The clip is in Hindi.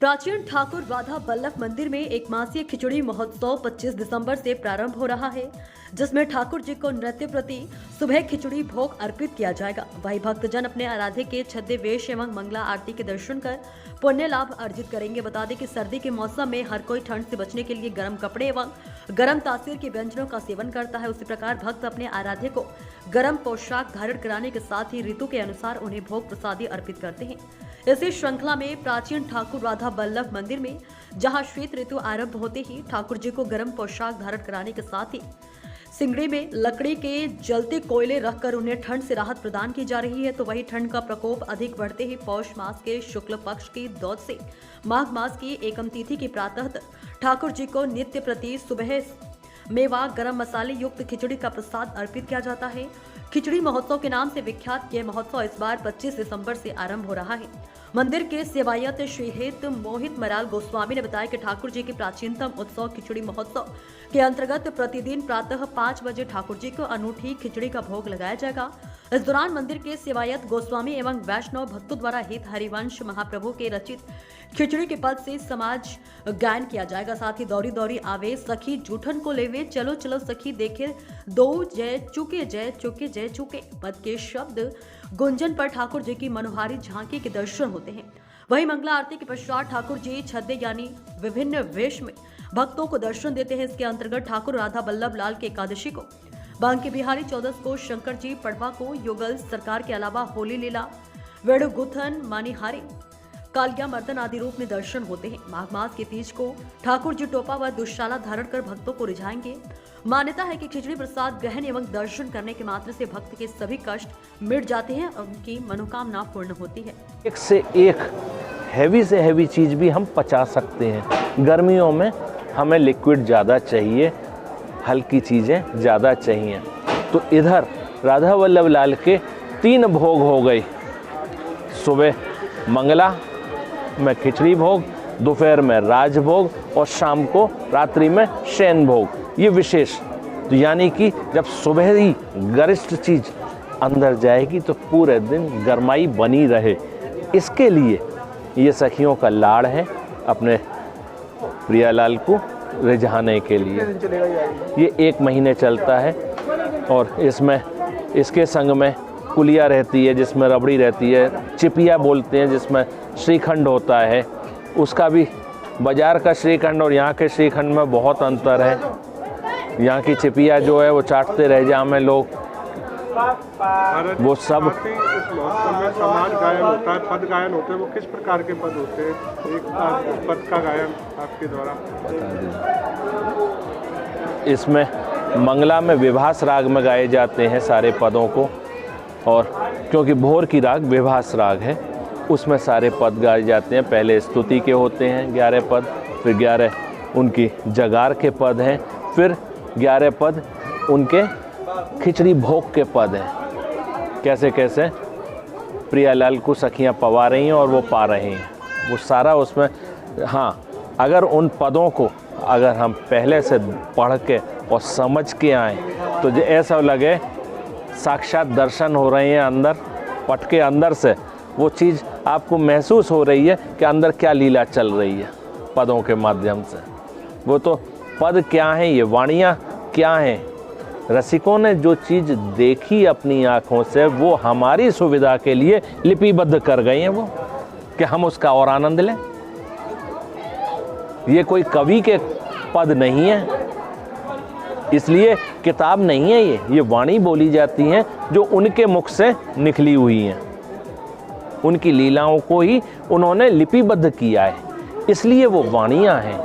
प्राचीन ठाकुर राधा वल्लभ मंदिर में एक मासीय खिचड़ी महोत्सव 25 दिसंबर से प्रारंभ हो रहा है, जिसमें ठाकुर जी को नृत्य प्रति सुबह खिचड़ी भोग अर्पित किया जाएगा। वहीं भक्तजन अपने आराध्य के छद्य वेश एवं मंगला आरती के दर्शन कर पुण्य लाभ अर्जित करेंगे। बता दें कि सर्दी के मौसम में हर कोई ठंड से बचने के लिए गर्म कपड़े एवं गर्म तासीर के व्यंजनों का सेवन करता है। उसी प्रकार भक्त अपने आराध्य को गर्म पोशाक धारण कराने के साथ ही ऋतु के अनुसार उन्हें भोग प्रसादी अर्पित करते हैं। इसी श्रृंखला में प्राचीन ठाकुर राधा वल्लभ मंदिर में जहां शीत ऋतु आरंभ होते ही ठाकुर जी को गर्म पोशाक धारण कराने के साथ ही सिंगड़ी में लकड़ी के जलते कोयले रखकर उन्हें ठंड से राहत प्रदान की जा रही है। तो वही ठंड का प्रकोप अधिक बढ़ते ही पौष मास के शुक्ल पक्ष की दौद से माघ मास की एकम तिथि की प्रातः ठाकुर जी को नित्य प्रति सुबह मेवा गरम मसाले युक्त खिचड़ी का प्रसाद अर्पित किया जाता है। खिचड़ी महोत्सव के नाम से विख्यात यह महोत्सव इस बार 25 दिसंबर से आरंभ हो रहा है। मंदिर के सेवायत श्रीहित मोहित मराल गोस्वामी ने बताया कि ठाकुर जी के प्राचीनतम उत्सव खिचड़ी महोत्सव के अंतर्गत प्रतिदिन प्रातः 5 बजे ठाकुर जी को अनूठी खिचड़ी का भोग लगाया जाएगा। इस दौरान मंदिर के सेवायत गोस्वामी एवं वैष्णव भक्तों द्वारा हित हरिवंश महाप्रभु के रचित खिचड़ी के पद से समाज गायन किया जाएगा। साथ ही दौरी दौरी आवे सखी जूठन को लेवे चलो चलो सखी देखे दो जय चुके जय चुके पद के शब्द गुंजन पर ठाकुर जी की मनोहारी झांकी के दर्शन होते हैं। वहीं मंगला आरती के पश्चात ठाकुर जी छद्य यानी विभिन्न वेश में भक्तों को दर्शन देते हैं। इसके अंतर्गत ठाकुर राधा वल्लभ लाल के एकादशी को, बांके बिहारी चौदस को, शंकर जी पड़वा को, युगल सरकार के अलावा होली लीला, वेणुगुथन, मानिहारी, कालिया मर्दन आदि रूप में दर्शन होते हैं। माघ मास के तीज को ठाकुर जी टोपा व दुशाला धारण कर भक्तों को रिझाएंगे। मान्यता है कि खिचड़ी प्रसाद ग्रहण एवं दर्शन करने के मात्र से भक्त के सभी कष्ट मिट जाते हैं और उनकी मनोकामना पूर्ण होती है। एक से एक हैवी से हैवी चीज भी हम पचा सकते हैं। गर्मियों में हमें लिक्विड ज़्यादा चाहिए, हल्की चीज़ें ज़्यादा चाहिए। तो इधर राधा वल्लभ लाल के 3 भोग हो गए। सुबह मंगला में खिचड़ी भोग, दोपहर में राजभोग और शाम को रात्रि में शयन भोग। ये विशेष, तो यानी कि जब सुबह ही गरिष्ठ चीज़ अंदर जाएगी तो पूरे दिन गरमाई बनी रहे। इसके लिए ये सखियों का लाड़ है अपने प्रियालाल को रिझाने के लिए। ये 1 महीने चलता है और इसमें इसके संग में कुलिया रहती है जिसमें रबड़ी रहती है, चिपिया बोलते हैं जिसमें श्रीखंड होता है। उसका भी बाजार का श्रीखंड और यहाँ के श्रीखंड में बहुत अंतर है। यहाँ की चिपिया जो है वो चाटते रह जाएं लोग, वो सब। इस महोत्सव में समाज गायन होता है, पद गायन होते हैं। वो किस प्रकार के पद होते हैं? एक पद का गायन आपके द्वारा इसमें मंगला में विभास राग में गाए जाते हैं सारे पदों को, और क्योंकि भोर की राग विभास राग है उसमें सारे पद गाए जाते हैं। पहले स्तुति के होते हैं 11 पद, फिर 11 उनकी जगार के पद हैं, फिर 11 पद उनके खिचड़ी भोग के पद हैं। कैसे कैसे प्रियालाल को सखियाँ पवा रही हैं और वो पा रही हैं, वो सारा उसमें। हाँ, अगर उन पदों को अगर हम पहले से पढ़ के और समझ के आएँ तो जो ऐसा लगे साक्षात दर्शन हो रहे हैं अंदर, पट के अंदर से वो चीज़ आपको महसूस हो रही है कि अंदर क्या लीला चल रही है पदों के माध्यम से। वो तो पद क्या हैं, ये वाणियाँ क्या हैं, रसिकों ने जो चीज़ देखी अपनी आँखों से वो हमारी सुविधा के लिए लिपिबद्ध कर गए हैं, वो कि हम उसका और आनंद लें। ये कोई कवि के पद नहीं है, इसलिए किताब नहीं है, ये वाणी बोली जाती हैं जो उनके मुख से निकली हुई हैं। उनकी लीलाओं को ही उन्होंने लिपिबद्ध किया है, इसलिए वो वाणियाँ हैं।